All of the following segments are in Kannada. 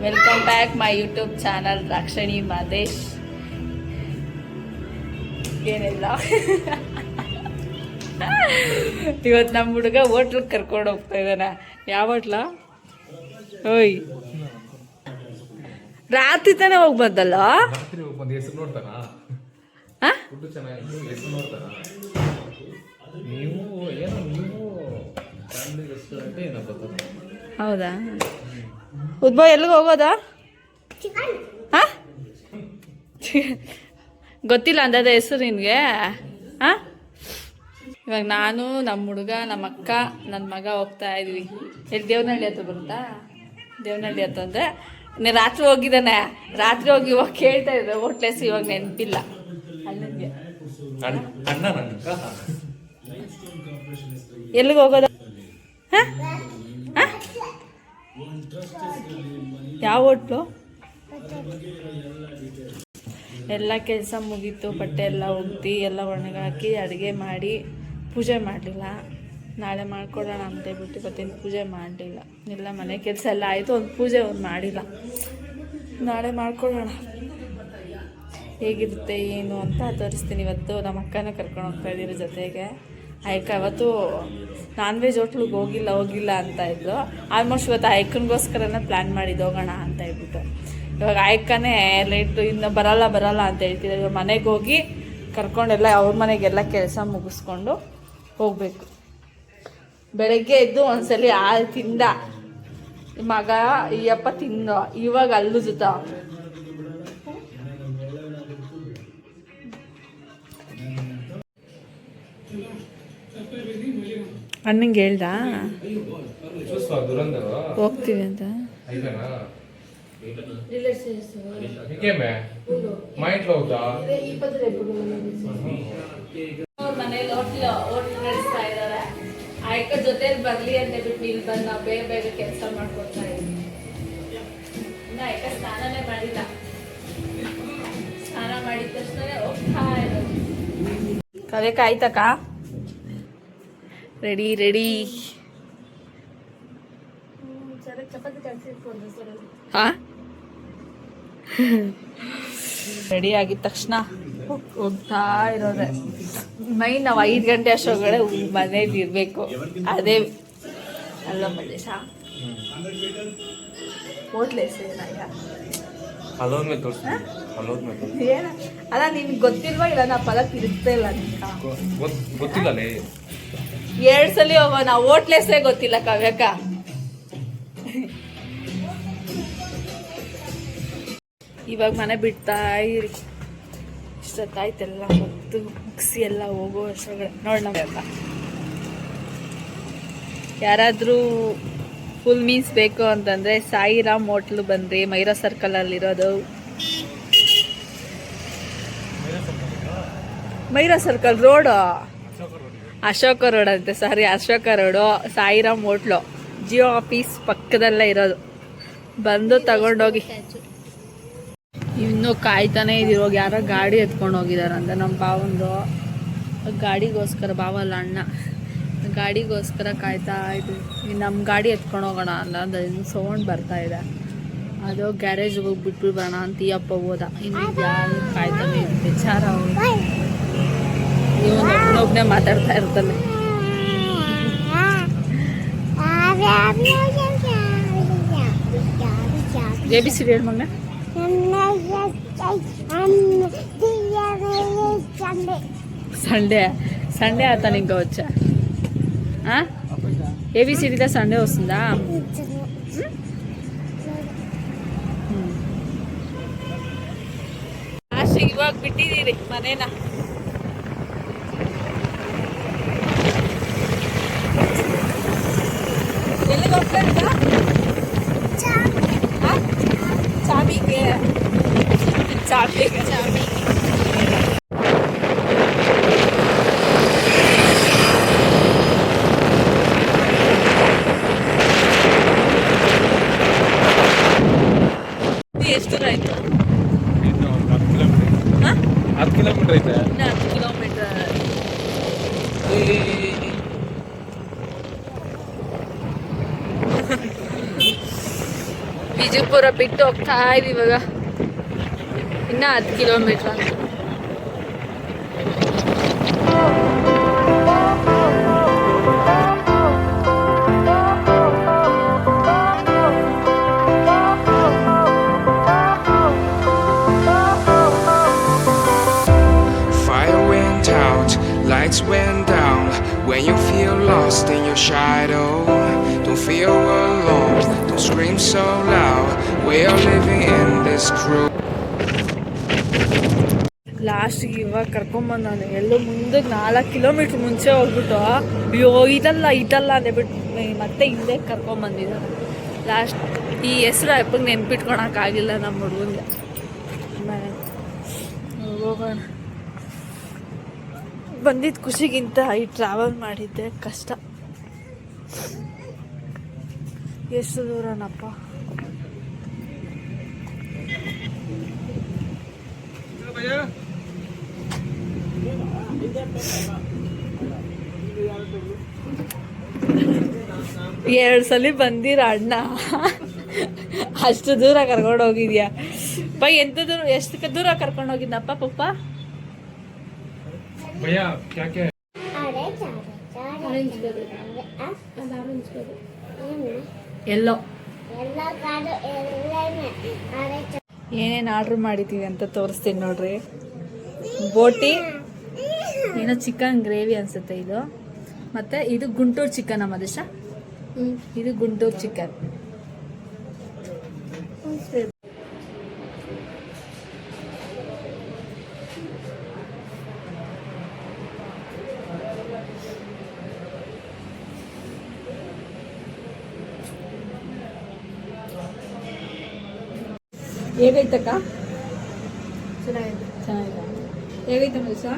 Welcome back my YouTube channel ರಾಕ್ಷಣಿ ಮಾದೇಶ್. ಏನಿಲ್ಲ, ಇವತ್ತು ನಮ್ಮ ಹುಡುಗ ಹೋಟ್ಲಿಗೆ ಕರ್ಕೊಂಡು ಹೋಗ್ತಾ ಇದ್ದಾನೆ. ಯಾವ ಹೋಟ್ಲ? ಓಯ್, ರಾತ್ರಿ ತಾನೇ ಹೋಗಿ ಬಂದಲ್ಲ? ಹೌದಾ? ಉದ್ಭವ ಎಲ್ಲಿಗೆ ಹೋಗೋದಾ? ಗೊತ್ತಿಲ್ಲ ಅಂದದ ಹೆಸರು ನಿನಗೆ? ಹಾಂ, ಇವಾಗ ನಾನು, ನಮ್ಮ ಹುಡುಗ, ನಮ್ಮ ಅಕ್ಕ, ನನ್ನ ಮಗ ಹೋಗ್ತಾ ಇದ್ವಿ. ಎಲ್ಲಿ ದೇವನಹಳ್ಳಿ ಹತ್ರ ಬರುತ್ತಾ? ದೇವನಹಳ್ಳಿ ಹತ್ರ ಅಂದರೆ ರಾತ್ರಿ ಹೋಗಿದ್ದಾನೆ. ರಾತ್ರಿ ಹೋಗಿ ಇವಾಗ ಕೇಳ್ತಾ ಇದ್ದೆ ಹೋಟ್ಲೆಸ್, ಇವಾಗ ನೆನಪಿಲ್ಲ ಅಲ್ಲಿಗೆ. ಎಲ್ಲಿಗೆ ಹೋಗೋದ? ಹಾಂ ಹಾಂ, ಯಾವ ಹೋಟ್ಲು? ಎಲ್ಲ ಕೆಲಸ ಮುಗೀತು, ಬಟ್ಟೆ ಎಲ್ಲ ಒಗ್ದು ಎಲ್ಲ ಒಣಗಾಕಿ ಅಡುಗೆ ಮಾಡಿ ಪೂಜೆ ಮಾಡಲಿಲ್ಲ. ನಾಳೆ ಮಾಡ್ಕೊಡೋಣ ಅಂತ ಹೇಳ್ಬಿಟ್ಟು ಇವತ್ತೇನು ಪೂಜೆ ಮಾಡಲಿಲ್ಲ. ಎಲ್ಲ ಮನೆ ಕೆಲಸ ಎಲ್ಲ ಆಯಿತು, ಒಂದು ಪೂಜೆ ಒಂದು ಮಾಡಿಲ್ಲ. ನಾಳೆ ಮಾಡ್ಕೊಡೋಣ. ಹೇಗಿರುತ್ತೆ ಏನು ಅಂತ ತೋರಿಸ್ತೀನಿ. ಇವತ್ತು ನಮ್ಮ ಅಕ್ಕನ ಕರ್ಕೊಂಡು ಹೋಗ್ತಾ ಇದ್ದೀರಿ ಜೊತೆಗೆ. ಆಯ್ಕೆ ಅವತ್ತು ನಾನ್ ವೆಜ್ ಹೋಟ್ಲಿಗೆ ಹೋಗಿಲ್ಲ ಅಂತ ಇದ್ಲು. ಆಲ್ಮೋಸ್ಟ್ ಇವತ್ತು ಆಯ್ಕನಿಗೋಸ್ಕರನೇ ಪ್ಲ್ಯಾನ್ ಮಾಡಿದ್ದು ಹೋಗೋಣ ಅಂತ ಹೇಳ್ಬಿಟ್ಟು. ಇವಾಗ ಆಯ್ಕನೇ ಲೇಟು, ಇನ್ನು ಬರಲ್ಲ ಅಂತ ಹೇಳ್ತಿದ್ದಾರೆ. ಇವಾಗ ಮನೆಗೆ ಹೋಗಿ ಕರ್ಕೊಂಡೆಲ್ಲ ಅವ್ರ ಮನೆಗೆಲ್ಲ ಕೆಲಸ ಮುಗಿಸ್ಕೊಂಡು ಹೋಗಬೇಕು. ಬೆಳಗ್ಗೆ ಎದ್ದು ಒಂದ್ಸಲಿ ಹಾಲು ತಿಂದ ಮಗ, ಈ ಅಪ್ಪ ತಿಂದ, ಇವಾಗ ಅಲ್ಲು ಜೊತ. ಅಣ್ಣಂಗೆ ಹೇಳ್ದ ಹೋಗ್ತೀವಿ ಅಂತ. ಮನೇಲಿ ಹೋಟ್ಲು ನಡೆಸ್ತಾ ಇದಾರೆ. ಆಯ್ಕ ಜೊತೆಲಿ ಬರ್ಲಿ ಅಂತ ಬಿಟ್ಟು ಇಲ್ಲಿ ಬಂದು ನಾವು ಬೇಗ ಕೆಲಸ ಮಾಡ್ಕೊಡ್ತಾ ಇದ್ದೀವಿ. ಇನ್ನು ಆಯ್ಕ ಸ್ನಾನನೇ ಮಾಡಿಲ್ಲ. ಸ್ನಾನ ಮಾಡಿದ ತಕ್ಷಣ ಹೋಗ್ತಾ ಇರೋದು. ಕವೆಕ ಆಯ್ತಕ್ಕ? ರೆಡಿ ಹಾಂ, ರೆಡಿ ಆಗಿದ ತಕ್ಷಣ ಹೋಗ್ತಾ ಇರೋದೆ. ಮೈನ್ ನಾವು 5 ಗಂಟೆ ಅಷ್ಟೊಳಗಡೆ ಮನೇಲಿ ಇರಬೇಕು. ಅದೇ ಅಲ್ಲ ಮಲ್ಲೇಶ, ಹೋಟ್ಲೆಸ್ ಏನಯ್ಯ ಏನ ಅಲ್ಲ, ನಿನ್ಗೆ ಗೊತ್ತಿಲ್ವಾ? ಇಲ್ಲ ನಾ ಪದ ತಿರುಗ್ತಾ ಇಲ್ಲ. ಗೊತ್ತಿಲ್ಲ. 2 ಸಲ ಹೋಗೋಣ, ಹೋಟ್ಲೆಸ್ಸೇ ಗೊತ್ತಿಲ್ಲ ಕಾವ್ಯಕ್ಕ. ಇವಾಗ ಮನೆ ಬಿಡ್ತಾ ಇರಿ. ಇಷ್ಟೊತ್ತಾಯ್ತೆಲ್ಲ ಹೊತ್ತು ಮುಗಿಸಿ ಎಲ್ಲ ಹೋಗೋ ಅಷ್ಟೊಳಗಡೆ ನೋಡೋಣ. ಯಾರಾದರೂ ಫುಲ್ ಮೀನ್ಸ್ ಬೇಕು ಅಂತಂದರೆ ಸಾಯಿರಾಮ್ ಹೋಟ್ಲು ಬಂದ್ರಿ, ಮೈರಾ ಸರ್ಕಲಲ್ಲಿರೋದು. Maira circle road, Ashoka road ಅಂತೆ, sorry Ashoka road. Sairam hotel Jio office ಪಕ್ಕದಲ್ಲೇ ಇರೋದು. ಬಂದು ತಗೊಂಡೋಗಿ. ಇನ್ನೂ ಕಾಯ್ತಾನೆ ಇದ್ದೀರೋಗ. ಯಾರೋ ಗಾಡಿ ಎತ್ಕೊಂಡು ಹೋಗಿದಾರಂತೆ ನಮ್ಮ ಬಾವಂದು. ಗಾಡಿಗೋಸ್ಕರ, ಬಾವಲ್ಲ ಅಣ್ಣ, ಗಾಡಿಗೋಸ್ಕರ ಕಾಯ್ತಾ ಇದ್ವಿ. ನಮ್ಮ ಗಾಡಿ ಎತ್ಕೊಂಡು ಹೋಗೋಣ ಅಲ್ಲ, ಅದು ಸೌಂಡ್ ಬರ್ತಾ ಇದೆ. ಅದು ಗ್ಯಾರೇಜ್ಗೆ ಹೋಗಿ ಬಿಟ್ಬಿಟ್ಟು ಬರೋಣ ಅಂತ ಈ ಅಪ್ಪ ಹೋದ. ಇನ್ನು ಯಾರು ಕಾಯ್ತಾನೆ ವಿಚಾರ. ಇವನೊಬ್ಬನೇ ಮಾತಾಡ್ತಾ ಇರ್ತಾನೆ. ABCD ಹೇಳಿ ಮಗನ. సండే అతను ఇంకా వచ్చా. ABCD సండే వస్తుందా? ಇವಾಗ ಬಿಟ್ಟಿದ್ದೀರಿ ಮನೇನ. ಎಲ್ಲಿಗೆ ಹೋಗ್ತಾ ಇದ್ದೀರಾ? ಚಾಬಿಗೆ ಎಷ್ಟು ದೂರ ಆಯ್ತು? 10 ಕಿಲೋಮೀಟರ್ ಐತೆ. 10 ಕಿಲೋಮೀಟರ್. ವಿಜಯಪುರ ಬಿಟ್ಟು ಹೋಗ್ತಾ ಇದೀವಿ ಇವಾಗ. ಇನ್ನ 10 ಕಿಲೋಮೀಟರ್ ಅಂತ. Fire went out, lights went down. When you feel lost in your shadow, don't feel alone, don't scream so loud. We are living in this truth. ಲಾಸ್ಟಿಗೆ ಇವಾಗ ಕರ್ಕೊಂಬಂದವನು ಎಲ್ಲೋ ಮುಂದೆ 4 ಕಿಲೋಮೀಟ್ರ್ ಮುಂಚೆ ಹೋಗ್ಬಿಟ್ಟು ಅಯ್ಯೋ ಇದಲ್ಲ ಅಂದೇಬಿಟ್ಟು ಮತ್ತೆ ಹಿಂದೆ ಕರ್ಕೊಂಬಂದಿದ್ದಾನೆ. ಲಾಸ್ಟ್ ಈ ಹೆಸ್ರು ಅಪ್ಪಗೆ ನೆನ್ಪಿಟ್ಕೊಳಕ್ಕಾಗಿಲ್ಲ ನಮ್ಮ ಹುಡುಗಂಗೆ. ಹೋಗೋಣ. ಬಂದಿದ್ದ ಖುಷಿಗಿಂತ ಈ ಟ್ರಾವೆಲ್ ಮಾಡಿದ್ದೆ ಕಷ್ಟ. ಎಷ್ಟು ದೂರನಪ್ಪ. ಎರಡು ಸಲ ಬಂದಿರ ಅಣ್ಣ, ಅಷ್ಟು ದೂರ ಕರ್ಕೊಂಡು ಹೋಗಿದ್ಯಾ ಎಂತ ದೂರ, ಎಷ್ಟು ದೂರ ಕರ್ಕೊಂಡು ಹೋಗಿದ್ನಪ್ಪ ಪಪ್ಪ? ಭಯ್ಯ ಕ್ಯಾ ಕ್ಯಾ ಎಲ್ಲೋ ಏನೇನು ಆರ್ಡ್ರ್ ಮಾಡಿದ್ದೀವಿ ಅಂತ ತೋರಿಸ್ತೀನಿ ನೋಡ್ರಿ. ಬೋಟಿ ಏನೋ ಚಿಕನ್ ಗ್ರೇವಿ ಅನ್ಸುತ್ತೆ ಇದು. ಮತ್ತೆ ಇದು ಗುಂಟೂರು ಚಿಕನ್ ಅಮ್ಮ ದೇಶ. ಇದು ಗುಂಟೂರು ಚಿಕನ್. ಹೇಗೈತಕ್ಕ? ಚೆನ್ನಾಗಿದೆ. ಹೇಗೈತೆ ಮನುಷ್ಯ?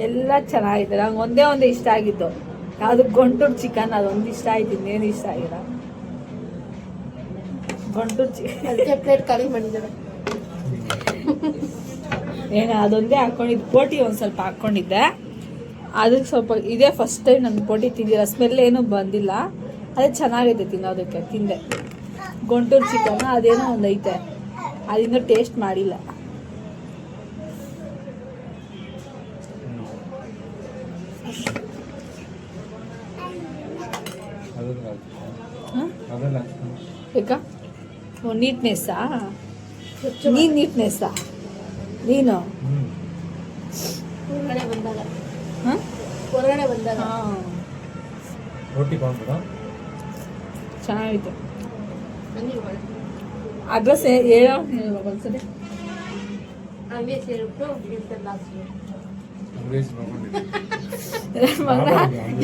ಎಲ್ಲ ಚೆನ್ನಾಗಿದೆ. ನಂಗೆ ಒಂದೇ ಒಂದು ಇಷ್ಟ ಆಗಿದ್ದು ಯಾವುದು, ಗುಂಟೂರು ಚಿಕನ್. ಅದೊಂದು ಇಷ್ಟ ಆಯ್ತು, ಇನ್ನೇನು ಇಷ್ಟ ಆಗಿಲ್ಲ. ಗುಂಟೂರು ಚಿಕನ್ ಪ್ಲೇಟ್ ಖಾಲಿ ಮಾಡಿದ್ದಾರೆ. ಏನು ಅದೊಂದೇ ಹಾಕೊಂಡಿದ್ದು. ಬೋಟಿ ಒಂದು ಸ್ವಲ್ಪ ಹಾಕ್ಕೊಂಡಿದ್ದೆ, ಅದಕ್ಕೆ ಸ್ವಲ್ಪ ಇದೇ ಫಸ್ಟ್ ಟೈಮ್ ನನ್ನ ಬೋಟಿ ತಿಂದಿಲ್ಲ. ಸ್ಮೆಲ್ ಏನೂ ಬಂದಿಲ್ಲ, ಅದೇ ಚೆನ್ನಾಗೈತೆ ತಿನ್ನೋದಕ್ಕೆ. ತಿಂದೆ ಗುಂಟೂರು ಚಿಕನ್. ಅದೇನೋ ಒಂದು ಐತೆ, ಅದಿನ್ನೂ ಟೇಸ್ಟ್ ಮಾಡಿಲ್ಲ. ಯಾಕ ನೀಟ್ನೆಸ್ಸಾ? ನೀನು ನೀಟ್ನೆಸ್ಸಾ ನೀನು? ಹೊರಗಡೆ ಬಂದಾಗ ಚೆನ್ನಾಗಿತ್ತು. ಅಡ್ರೆಸ್ ಹೇಳೋ ಒಂದ್ಸರಿ.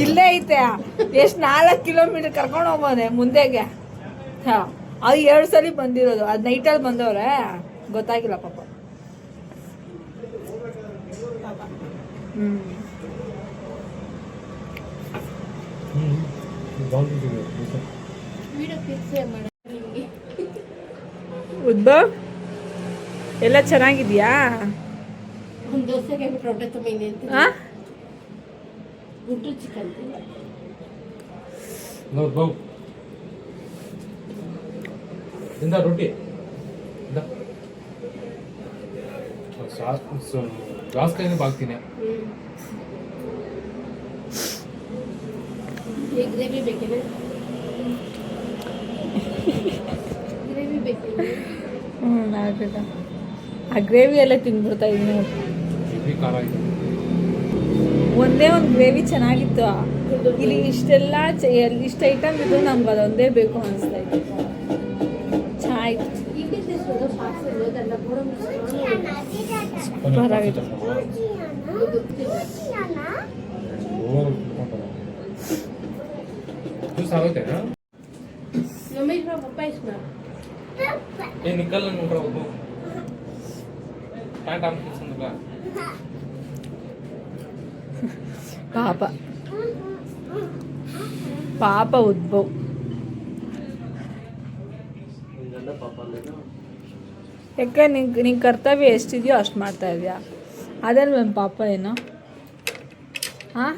ಇಲ್ಲೇ ಐತೆ. ಎಷ್ಟು 4 ಕಿಲೋಮೀಟರ್ ಕರ್ಕೊಂಡು ಹೋಗೋದೆ ಮುಂದೆಗೆ. ಹಾಂ, ಅದು 2 ಸಲ ಬಂದಿರೋದು. ಅದು ನೈಟಲ್ಲಿ ಬಂದವ್ರೆ, ಗೊತ್ತಾಗಿಲ್ಲ ಪಾಪ. ಉದ್ಭವ್ ಎಲ್ಲ ಚೆನ್ನಾಗಿದ್ಯಾ? ಗುಂಟೂರು ಚಿಕನ್ ರೊಟ್ಟಿ ಗ್ಲಾಸ್ ಕೈನ ಬಾಗ್ತೀನಿ. ಗ್ರೇವಿ ಬೇಕಿದೆ? ಗ್ರೇವಿ ಬೇಕಿದೆ? ಆಗಲ್ಲ. ಆ ಗ್ರೇವಿ ಎಲ್ಲ ತಿಂದ್ಬಿಡ್ತಾ ಇದ್ದೀನಿ. ಒಂದೇ ಒಂದು ಗ್ರೇವಿ ಚೆನ್ನಾಗಿತ್ತು. ಇಲ್ಲಿ ಇಷ್ಟೆಲ್ಲ ಇಷ್ಟ ಐಟಮ್ ಇದು, ನಮ್ಗೆ ಅದೊಂದೇ ಬೇಕು ಅನಿಸ್ತಾ ಇತ್ತು. ಚೆನ್ನಾಗಿತ್ತು. ಪರವಾಗಿತ್ತು. ನಿಕ್ಕಲ್ಲ ನೋಡ್ರ ಒಬ್ಬ ಪ್ಯಾಂಟ್ ಹಾಕ್ತಿಲ್ಲ. ಪಾಪ ಪಾಪ ಉದ್ಭವ್. ಯಾಕೆ ನಿಂಗೆ ಕರ್ತವ್ಯ ಎಷ್ಟಿದೆಯೋ ಅಷ್ಟು ಮಾಡ್ತಾ ಇದೆಯಾ? ಅದಲ್ವ ಪಾಪ ಏನು? ಹಾಂ,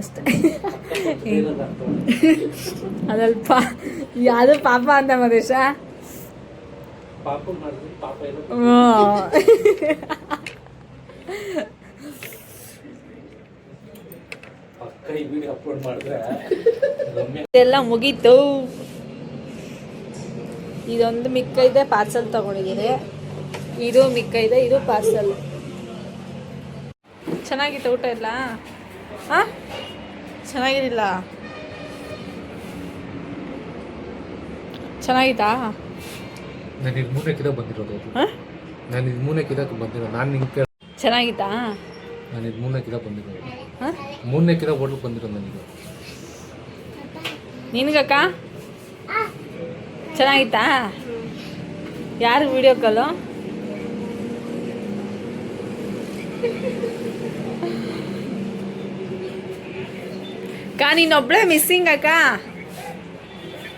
ಅಷ್ಟೇ. ಅದಲ್ಪ ಯಾವುದು ಪಾಪ ಅಂತ ಮದೇಶ. ಇದೆಲ್ಲ ಮುಗೀತು. ಇದೊಂದು ಮಿಕ್ಕ ಇದೆ, ಪಾರ್ಸಲ್ ತಗೊಂಡಿದ್ದೀರಿ. ಇದು ಮಿಕ್ಕ ಇದೆ, ಇದು ಪಾರ್ಸಲ್. ಚೆನ್ನಾಗಿತ್ತು ಊಟ ಎಲ್ಲ? ಹಾಂ, ಚೆನ್ನಾಗಿರಲಿಲ್ಲ. ಚೆನ್ನಾಗಿತ್ತಾ? ನಾನು ಇದು 3ನೇ ಕಿದಾಗ ಬಂದಿರೋದು. ನಾನು ಇದು 3ನೇ ಕಿದಾಗ ಬಂದಿರೋದು. ನಾನು ನಿಂಗೆ ಚೆನ್ನಾಗಿತ್ತಾ? ನಾನು ಇದು 3ನೇ ಕಿದಾಗ ಬಂದಿರೋದು. ಹಾಂ, 3ನೇ ಕಿದಾಗ ಹೋಟ್ಲಿಗೆ ಬಂದಿರೋದು ನನಗೆ. ನಿನ್ಗಕ್ಕ ಚೆನ್ನಾಗಿತ್ತಾ? ಯಾರು ವಿಡಿಯೋ ಕಾಲು? ಅಕ್ಕ ನೀನೊಬ್ಳೆ ಮಿಸ್ಸಿಂಗ್ ಅಕ್ಕ.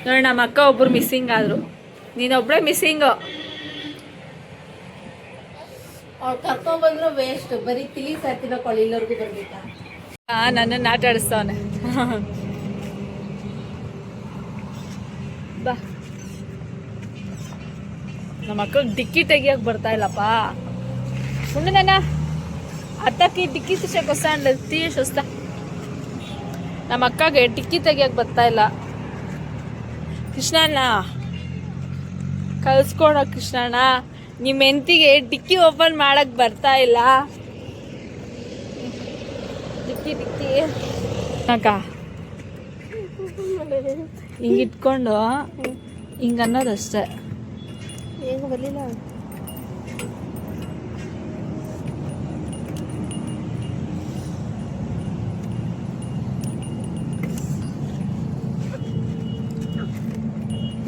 ನೋಡಿ ನಮ್ಮ ಅಕ್ಕ ಒಬ್ರು ಮಿಸ್ಸಿಂಗ್ ಆದರು, ನೀನೊಬ್ಳೆ ಮಿಸ್ಸಿಂಗು. ಅವ್ರು ಕರ್ಕೊಂಡ್ಬಂದ್ರು ವೇಸ್ಟ್, ಬರೀ ತಿಳಿ ಸಾತಿನ ಕೊಳಿಲವರೆಗೂ ಬರ್ಬೇಕಾ? ನನ್ನನ್ನು ಆಟ ಆಡಿಸ್ತವನೆ. ಬಾ, ನಮ್ಮ ಅಕ್ಕಗೆ ಡಿಕ್ಕಿ ತೆಗಿಯಕ್ಕೆ ಬರ್ತಾ ಇಲ್ಲಪ್ಪ. ಉಂಡು ನನ್ನ ಅತ್ತಕ್ಕೆ ಡಿಕ್ಕಿ ತುಷಕ್ಕೊಸ್ತಾಂಡ್ ತೀಯಶ್ ಹೊಸ್ತಾ. ನಮ್ಮ ಅಕ್ಕಗೆ ಟಿಕ್ಕಿ ತೆಗಿಯಕ್ಕೆ ಬರ್ತಾ ಇಲ್ಲ. ಕೃಷ್ಣಣ್ಣ ಕಳ್ಸ್ಕೊಡ. ಕೃಷ್ಣಣ್ಣ, ನಿಮ್ಮ ಹೆಂಡತಿಗೆ ಡಿಕ್ಕಿ ಓಪನ್ ಮಾಡಕ್ಕೆ ಬರ್ತಾ ಇಲ್ಲ. ಡಿಕ್ಕಿ ಡಿಕ್ಕಿ ಅಕ್ಕ ಹಿಂಗೆ ಇಟ್ಕೊಂಡು ಹಿಂಗೆ ಅನ್ನೋದಷ್ಟೇ. ಹೆಂಗ ಬರಲಿಲ್ಲ?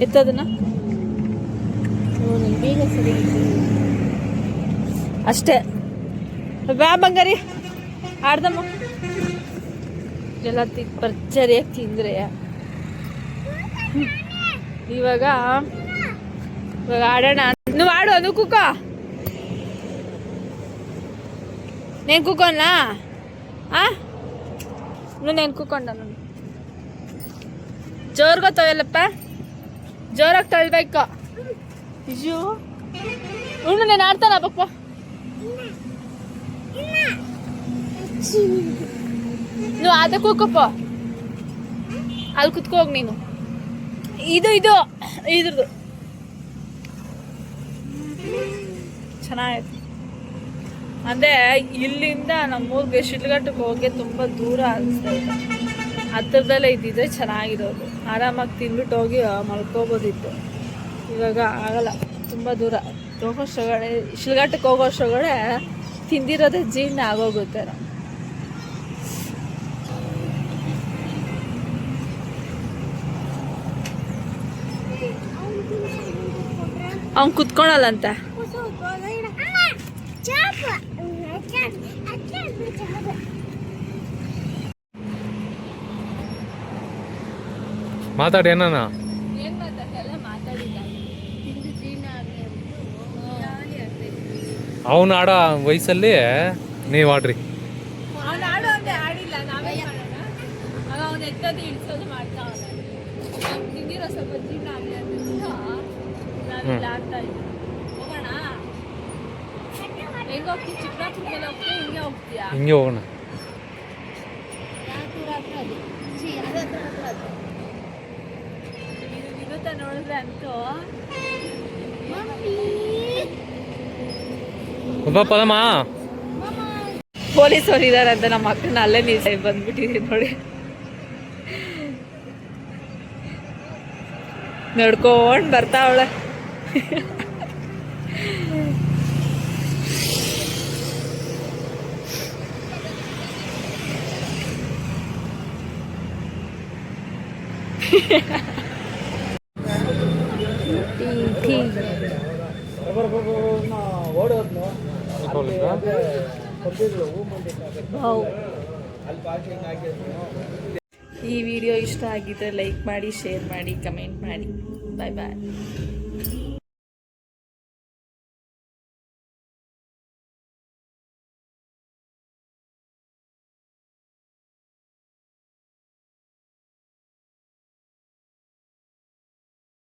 ಎತ್ತದನ್ನ ಬೇಗ ಸರಿ ಅಷ್ಟೇ. ಬಾ ಬಂಗಾರಿ ಆಡ್ದಮ್ಮ. ಎಲ್ಲ ಭರ್ಜರಿಯಾಗಿ ತಿಂದರೆ ಇವಾಗ ಆಡೋಣ. ನೀವು ಆಡು, ಅದು ಕುಕ್ಕೋ. నేను ಕೂಕೋನಾ? నేను ಕೂಕೊಂಡ. ಜೋರ್ಗೋ ತೊಯ್ಯಲ್ಲಪ್ಪ, ಜೋರಾಗಿ ತೊಳ್ಬೇಕು. ಅಯ್ಯೋ ಉಣ್ಣು, నేను ಆಡ್ತಾನ ಪಪ್ಪ. ನೀವು ಆದ ಕೂಕಪ್ಪ, ಅಲ್ಲಿ ಕುತ್ಕೋಗಿ ನೀನು. ಇದು ಇದ್ರದ್ದು ಚೆನ್ನಾಗಿತ್ತು. ಅಂದರೆ ಇಲ್ಲಿಂದ ನಮ್ಮೂರಿಗೆ ಶಿಡ್ಲಘಟ್ಟಕ್ಕೆ ಹೋಗಿ ತುಂಬ ದೂರ ಅನಿಸ್ತಾ ಇತ್ತು. ಹತ್ತಿರದಲ್ಲೇ ಇದ್ದಿದ್ರೆ ಚೆನ್ನಾಗಿರೋದು, ಆರಾಮಾಗಿ ತಿಂದ್ಬಿಟ್ಟು ಹೋಗಿ ಮಲ್ಕೋಬೋದಿತ್ತು. ಇವಾಗ ಆಗಲ್ಲ, ತುಂಬ ದೂರ. ಹೋಗೋಷ್ಟೊಳಗಡೆ ಶಿಡ್ಲಘಟ್ಟಕ್ಕೆ ಹೋಗೋಷ್ಟೊಳಗಡೆ ತಿಂದಿರೋದೇ ಜೀರ್ಣ ಆಗೋಗುತ್ತೆ. ನಾವು ಅವ್ನು ಕುತ್ಕೊಳಲ್ಲಂತ. ಮಾತಾಡಿ ಏನಾನ ಏನು ಮಾತಾಡಲ್ಲ, ಮಾತಾಡಿಲ್ಲ. ತಿಂದು ಜೀರ್ಣ ಆಗಲಿ ಅವನು ಆಡೋ ವಯಸ್ಸಲ್ಲಿ ನೀವು ಆಡ್ರಿ. ಅವ್ನು ಆಡೋ ಅಂದ್ರೆ ಆಡಿಲ್ಲ, ನಾವೇ ಮಾಡೋಣ. ಆಗ ಅವ್ನು ಎತ್ತದು ಇಳಿಸೋದು ಮಾಡ್ತಾ ನಾವು ತಿಂದಿರೋ ಸ್ವಲ್ಪ ಜೀರ್ಣ ಆಗಲಿ ಅಂತ ನಾವಿಲ್ಲ ಆಡ್ತಾ ಇದ್ವಿ. ಹೋಗೋಣ. ಹೆಂಗೆ ಹೋಗ್ತೀವಿ? ಚಿಕ್ಕಬಳ್ಳಾಪುರ ಮೇಲೆ ಹೋಗ್ತೀವಿ, ಹಿಂಗೆ ಹೋಗ್ತೀಯಾ? ಹಿಂಗೆ ಹೋಗೋಣ. ಇರುತ್ತೆ ನೋಡಿದ್ರೆ ಅಂತೂ ಪದಮ್ಮ ಪೊಲೀಸವ್ರು ಇದಾರೆ ಅಂತ ನಮ್ಮ ಅಕ್ಕನ ಅಲ್ಲೇ ನೀವು ಬಂದ್ಬಿಟ್ಟಿದ್ದೀವಿ ನೋಡಿ. ನಡ್ಕೊಂಡು ಬರ್ತಾವಳೆ. ಈ ವಿಡಿಯೋ ಇಷ್ಟ ಆಗಿದ್ರೆ ಲೈಕ್ ಮಾಡಿ, ಶೇರ್ ಮಾಡಿ, ಕಮೆಂಟ್ ಮಾಡಿ. ಬಾಯ್ ಬಾಯ್.